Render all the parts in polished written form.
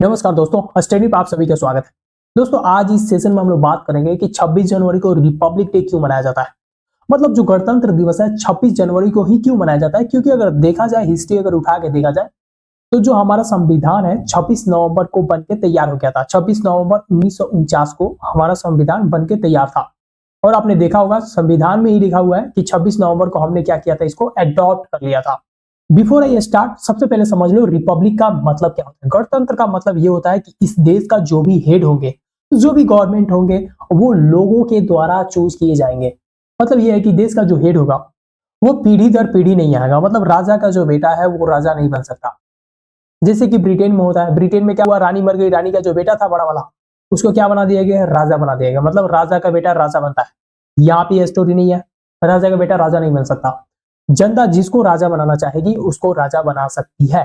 नमस्कार दोस्तों, स्टडी पे आप सभी का स्वागत है। दोस्तों, आज इस सेशन में हम लोग बात करेंगे कि 26 जनवरी को रिपब्लिक डे क्यों मनाया जाता है। मतलब जो गणतंत्र दिवस है 26 जनवरी को ही क्यों मनाया जाता है, क्योंकि अगर देखा जाए, हिस्ट्री अगर उठा के देखा जाए, तो जो हमारा संविधान है 26 नवंबर को बनके तैयार हो गया था। 26 नवंबर 1949 को हमारा संविधान बनके तैयार था। और आपने देखा होगा संविधान में ही लिखा हुआ है कि 26 नवंबर को हमने क्या किया था, इसको एडॉप्ट कर लिया था। बिफोर आई स्टार्ट, सबसे पहले समझ लो रिपब्लिक का मतलब क्या होता है। गणतंत्र का मतलब ये होता है कि इस देश का जो भी हेड होंगे, जो भी गवर्नमेंट होंगे, वो लोगों के द्वारा चूज किए जाएंगे। मतलब ये है कि देश का जो हेड होगा वो पीढ़ी दर पीढ़ी नहीं आएगा। मतलब राजा का जो बेटा है वो राजा नहीं बन सकता। जैसे कि ब्रिटेन में होता है। ब्रिटेन में क्या हुआ, रानी मर गई, रानी का जो बेटा था बड़ा वाला, उसको क्या बना दिया गया, राजा बना दिया गया। मतलब राजा का बेटा राजा बनता है। यहाँ पे स्टोरी नहीं है, राजा का बेटा राजा नहीं बन सकता। जनता जिसको राजा बनाना चाहेगी उसको राजा बना सकती है।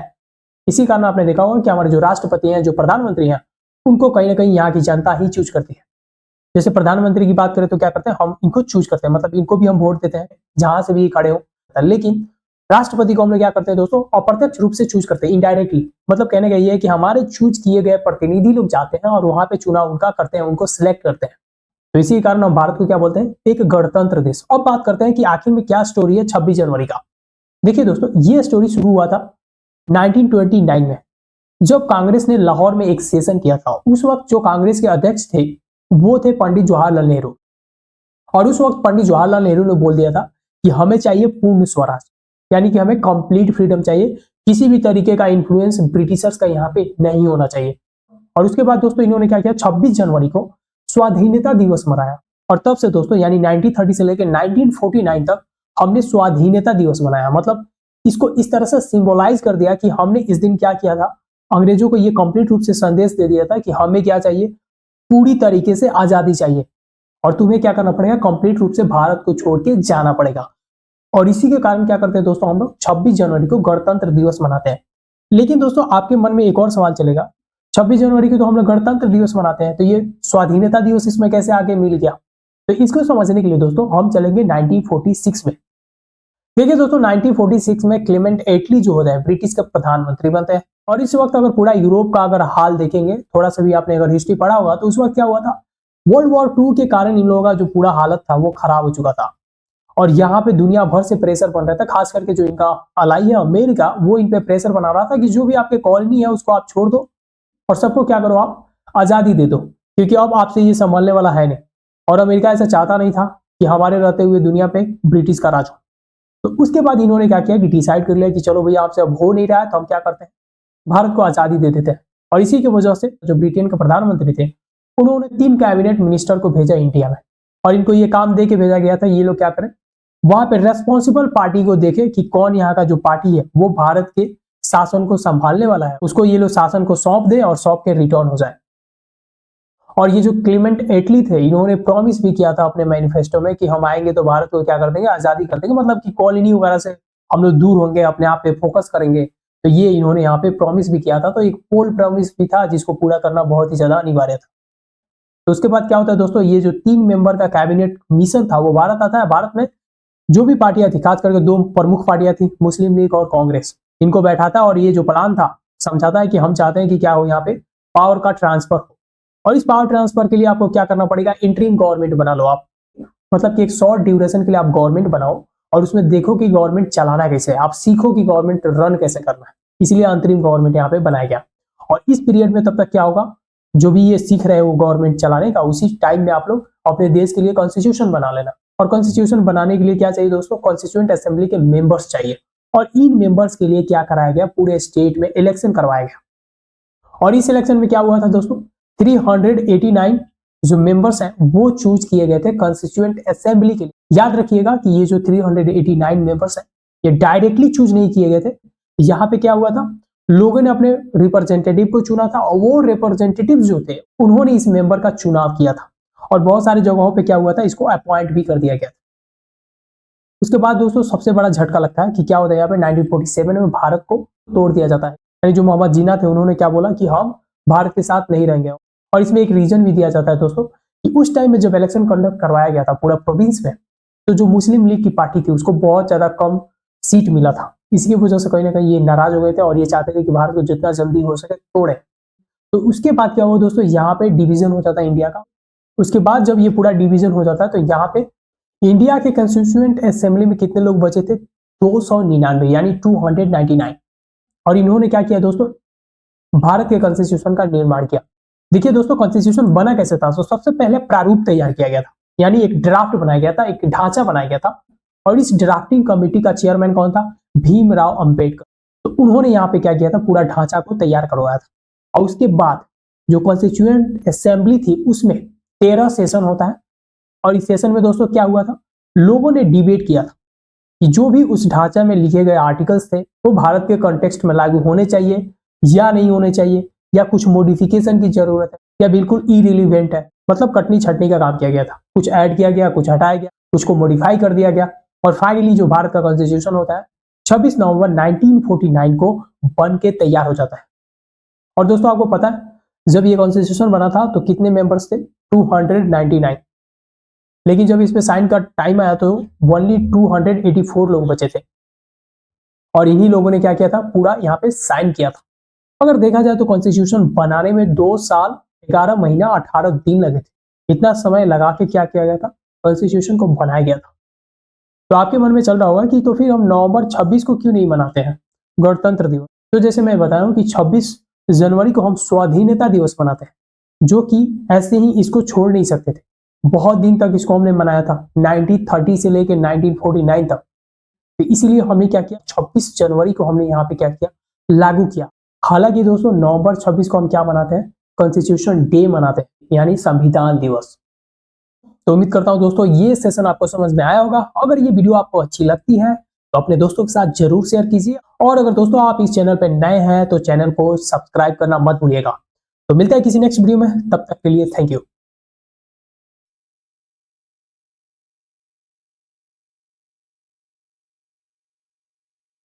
इसी कारण आपने देखा होगा कि हमारे जो राष्ट्रपति हैं, जो प्रधानमंत्री हैं, उनको कहीं ना कहीं यहाँ की जनता ही चूज करती है। जैसे प्रधानमंत्री की बात करें तो क्या करते हैं, हम इनको चूज करते हैं, मतलब इनको भी हम वोट देते हैं जहां से भी खड़े हो। लेकिन राष्ट्रपति को हम लोग क्या करते हैं दोस्तों, अप्रत्यक्ष रूप से चूज करते हैं, इनडायरेक्टली। मतलब कहने का ये है कि हमारे चूज किए गए प्रतिनिधि लोग जाते हैं और वहां पे चुनाव उनका करते हैं, उनको सिलेक्ट करते हैं। तो इसी कारण हम भारत को क्या बोलते हैं, एक गणतंत्र देश। अब बात करते हैं कि आखिर में क्या स्टोरी है 26 जनवरी का। देखिए दोस्तों, ये स्टोरी शुरू हुआ था 1929 में, जब कांग्रेस ने लाहौर में एक सेशन किया था। उस वक्त जो कांग्रेस के अध्यक्ष थे वो थे पंडित जवाहरलाल नेहरू। और उस वक्त पंडित जवाहरलाल नेहरू ने बोल दिया था कि हमें चाहिए पूर्ण स्वराज, यानी कि हमें कंप्लीट फ्रीडम चाहिए। किसी भी तरीके का इन्फ्लुएंस ब्रिटिशर्स का यहाँ पे नहीं होना चाहिए। और उसके बाद दोस्तों इन्होंने क्या किया, 26 जनवरी को स्वाधीनता दिवस मनाया। और तब से दोस्तों यानी 1930 से लेकर 1949 तक हमने स्वाधीनता दिवस मनाया। मतलब इसको इस तरह से सिंबलाइज कर दिया कि हमने इस दिन क्या किया था, अंग्रेजों को ये कंप्लीट रूप से संदेश दे दिया था कि हमें क्या चाहिए, पूरी तरीके से आजादी चाहिए और तुम्हें क्या करना पड़ेगा, कंप्लीट रूप से भारत को छोड़ के जाना पड़ेगा। और इसी के कारण क्या करते हैं दोस्तों, हम लोग 26 जनवरी को गणतंत्र दिवस मनाते हैं। लेकिन दोस्तों आपके मन में एक और सवाल चलेगा, 26 जनवरी को तो हम लोग गणतंत्र दिवस मनाते हैं, तो ये स्वाधीनता दिवस इसमें कैसे आगे मिल गया। तो इसको समझने के लिए दोस्तों हम चलेंगे 1946 में। देखिए दोस्तों 1946 में क्लेमेंट एटली जो होता है ब्रिटिश का प्रधानमंत्री बनते हैं। और इस वक्त अगर पूरा यूरोप का अगर हाल देखेंगे, थोड़ा सा भी आपने अगर हिस्ट्री पढ़ा होगा, तो उस वक्त क्या हुआ था, वर्ल्ड वॉर 2 के कारण इन लोगों का जो पूरा हालत था वो खराब हो चुका था। और यहाँ पे दुनिया भर से प्रेशर बन रहा था, खास करके जो इनका अलाई है अमेरिका, वो इन पे प्रेशर बना रहा था कि जो भी आपके कॉलोनी है उसको आप छोड़ दो और सबको क्या करो, आप आजादी दे दो, क्योंकि अब आपसे ये संभालने वाला है नहीं। और अमेरिका ऐसा चाहता नहीं था कि हमारे रहते हुए दुनिया पे ब्रिटिश का राज हो। तो उसके बाद इन्होंने क्या किया कि डिसाइड कर लिया कि चलो भैया आपसे अब हो नहीं रहा है, तो हम क्या करते हैं, भारत को आजादी दे देते हैं। और इसी की वजह से जो ब्रिटेन के प्रधानमंत्री थे, उन्होंने 3 कैबिनेट मिनिस्टर को भेजा इंडिया में। और इनको ये काम दे के भेजा गया था, ये लोग क्या करें, वहां पे रेस्पॉन्सिबल पार्टी को देखे कि कौन यहाँ का जो पार्टी है वो भारत के शासन को संभालने वाला है, उसको ये लोग शासन को सौंप दे और सौंप के रिटर्न हो जाए। और ये जो क्लेमेंट एटली थे, इन्होंने प्रॉमिस भी किया था अपने मैनिफेस्टो में कि हम आएंगे तो भारत को क्या कर देंगे, आजादी कर देंगे। मतलब कि कॉलोनी वगैरह से हम लोग दूर होंगे, अपने आप पे फोकस करेंगे। तो ये इन्होंने यहाँ पे प्रॉमिस भी किया था। तो एक पोल प्रॉमिस भी था जिसको पूरा करना बहुत ही ज्यादा अनिवार्य था। तो उसके बाद क्या होता है दोस्तों, ये जो 3 मेंबर का कैबिनेट मिशन था वो भारत आता है। भारत में जो भी पार्टियां थी, खास करके 2 प्रमुख पार्टियां थी, मुस्लिम लीग और कांग्रेस, इनको बैठाता और ये जो प्लान था समझाता है कि हम चाहते हैं कि क्या हो, यहाँ पे पावर का ट्रांसफर हो। और इस पावर ट्रांसफर के लिए आपको क्या करना पड़ेगा, इंटरिम गवर्नमेंट बना लो आप। मतलब कि एक शॉर्ट ड्यूरेशन के लिए आप गवर्नमेंट बनाओ और उसमें देखो कि गवर्नमेंट चलाना कैसे है, आप सीखो कि गवर्नमेंट रन कैसे करना है। इसलिए अंतरिम गवर्नमेंट यहाँ पे बनाया गया। और इस पीरियड में तब तक क्या होगा, जो भी ये सीख रहे हो गवर्नमेंट चलाने का, उसी टाइम में आप लोग अपने देश के लिए कॉन्स्टिट्यूशन बना लेना। और कॉन्स्टिट्यूशन बनाने के लिए क्या चाहिए दोस्तों, कॉन्स्टिट्यूएंट असेंबली के मेंबर्स चाहिए। और इन मेंबर्स के लिए क्या कराया गया, पूरे स्टेट में इलेक्शन करवाया गया। और इस इलेक्शन में क्या हुआ था दोस्तों, 389 जो मेंबर्स हैं वो चूज किए गए थे कॉन्स्टिट्यूएंट असेंबली के लिए। याद रखिएगा कि ये जो 389 मेंबर्स हैं ये डायरेक्टली चूज नहीं किए गए थे। यहाँ पे क्या हुआ था, लोगों ने अपने रिप्रेजेंटेटिव को चुना था और वो रिप्रेजेंटेटिव जो थे उन्होंने इस मेंबर का चुनाव किया था। और बहुत सारी जगहों पे क्या हुआ था, इसको अपॉइंट भी कर दिया गया था। उसके बाद दोस्तों सबसे बड़ा झटका लगता है कि क्या होता है, यहाँ पे 1947 में भारत को तोड़ दिया जाता है। यानी जो मोहम्मद जिन्ना थे उन्होंने क्या बोला कि हम भारत के साथ नहीं रहेंगे। और इसमें एक रीजन भी दिया जाता है दोस्तों कि उस टाइम में जब इलेक्शन कंडक्ट करवाया गया था पूरा प्रोविंस में, तो जो मुस्लिम लीग की पार्टी थी उसको बहुत ज्यादा कम सीट मिला था। इसकी वजह से कहीं ना कहीं ये नाराज हो गए थे और ये चाहते थे कि भारत को जितना जल्दी हो सके तोड़े। तो तो उसके बाद क्या हुआ दोस्तों, यहाँ पे डिवीजन हो जाता है इंडिया का। उसके बाद जब ये पूरा डिवीजन हो जाता है तो यहाँ पे इंडिया के कंस्टिट्यूएंट असेंबली में कितने लोग बचे थे, 299 यानी 299। और इन्होंने क्या किया दोस्तों, भारत के कॉन्स्टिट्यूशन का निर्माण किया। देखिए दोस्तों कॉन्स्टिट्यूशन बना कैसे था, तो सबसे पहले प्रारूप तैयार किया गया था, यानी एक ड्राफ्ट बनाया गया था, एक ढांचा बनाया गया था। और इस ड्राफ्टिंग कमेटी का चेयरमैन कौन था, भीमराव अंबेडकर। तो उन्होंने यहाँ पे क्या किया था, पूरा ढांचा को तैयार करवाया था। और उसके बाद जो कॉन्स्टिट्यूएंट असेंबली थी उसमें 13 सेशन होता है। और इस सेशन में दोस्तों क्या हुआ था, लोगों ने डिबेट किया था कि जो भी उस ढांचा में लिखे गए आर्टिकल्स थे वो भारत के कॉन्टेक्स्ट में लागू होने चाहिए या नहीं होने चाहिए, या कुछ मॉडिफिकेशन की जरूरत है, या बिल्कुल इरिलीवेंट है। मतलब कटनी छटनी का काम किया गया था, कुछ ऐड किया गया, कुछ हटाया गया, कुछ को मॉडिफाई कर दिया गया। और फाइनली जो भारत का कॉन्स्टिट्यूशन होता है 26 नवंबर 1949 को बन के तैयार हो जाता है। और दोस्तों आपको पता है जब ये कॉन्स्टिट्यूशन बना था तो कितने मेंबर्स थे, 299। लेकिन जब इस पे साइन का टाइम आया तो ओनली 284 लोग बचे थे। और इन्हीं लोगों ने क्या किया था, पूरा यहाँ पे साइन किया था। अगर देखा जाए तो कॉन्स्टिट्यूशन बनाने में 2 साल 11 महीना 18 दिन लगे थे। इतना समय लगा के क्या किया गया था, कॉन्स्टिट्यूशन को बनाया गया था। तो आपके मन में चल रहा होगा कि तो फिर हम नवंबर 26 को क्यों नहीं मनाते हैं गणतंत्र दिवस। तो जैसे मैं बताया कि 26 जनवरी को हम स्वाधीनता दिवस मनाते हैं, जो कि ऐसे ही इसको छोड़ नहीं सकते थे। बहुत दिन तक इसको हमने मनाया था, 1930 से लेकर 1949 तक। तो इसीलिए हमने क्या किया, 26 जनवरी को हमने यहाँ पे क्या किया, लागू किया। हालांकि दोस्तों नवंबर 26 को हम क्या मनाते हैं, कॉन्स्टिट्यूशन डे मनाते हैं, यानी संविधान दिवस। तो उम्मीद करता हूं दोस्तों ये सेशन आपको समझ में आया होगा। अगर ये वीडियो आपको अच्छी लगती है तो अपने दोस्तों के साथ जरूर शेयर कीजिए। और अगर दोस्तों आप इस चैनल पर नए हैं तो चैनल को सब्सक्राइब करना मत भूलिएगा। तो मिलते हैं किसी नेक्स्ट वीडियो में, तब तक के लिए थैंक यू।